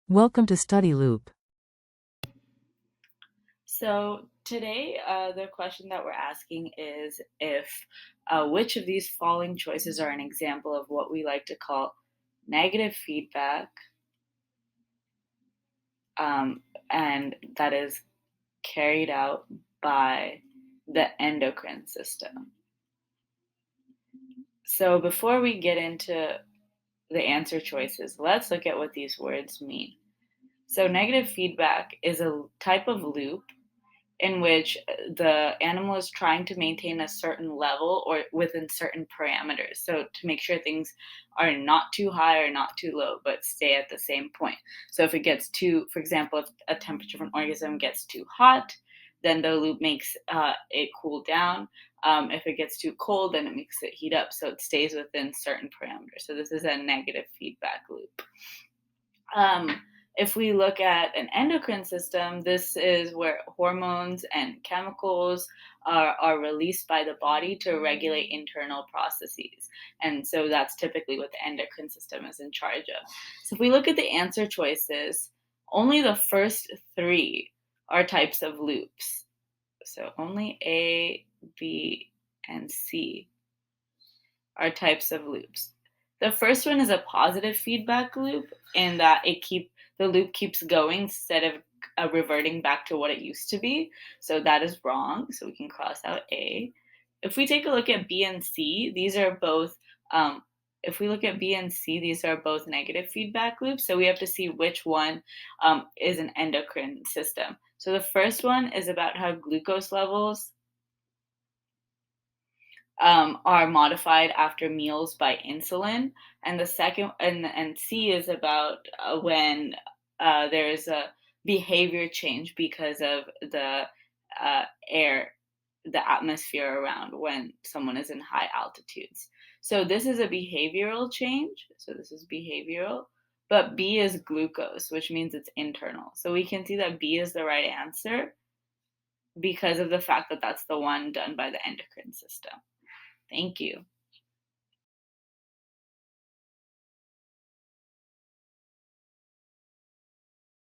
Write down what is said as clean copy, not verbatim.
Welcome to Study Loop. So today, the question that we're asking is if which of these following choices are an example of what we like to call negative feedback, and that is carried out by the endocrine system. So before we get into the answer choices, let's look at what these words mean. So negative feedback is a type of loop in which the animal is trying to maintain a certain level or within certain parameters. So to make sure things are not too high or not too low, but stay at the same point. So if it gets too, for example, if a temperature of an organism gets too hot, then the loop makes it cool down. If it gets too cold, then it makes it heat up. So it stays within certain parameters. So this is a negative feedback loop. Um, if we look at an endocrine system, this is where hormones and chemicals are released by the body to regulate internal processes. And so that's typically what the endocrine system is in charge of. So if we look at the answer choices, only the first three are types of loops. So only A, B, and C are types of loops. The first one is a positive feedback loop in that the loop keeps going instead of reverting back to what it used to be. So that is wrong. So we can cross out A. If we take a look at B and C, these are both. If we look at B and C, these are both negative feedback loops. So we have to see which one is an endocrine system. So the first one is about how glucose levels are modified after meals by insulin, and the second and C is about when there's a behavior change because of the air, the atmosphere around when someone is in high altitudes. So this is a behavioral change. So this is behavioral. But B is glucose, which means it's internal. So we can see that B is the right answer because of the fact that that's the one done by the endocrine system. Thank you.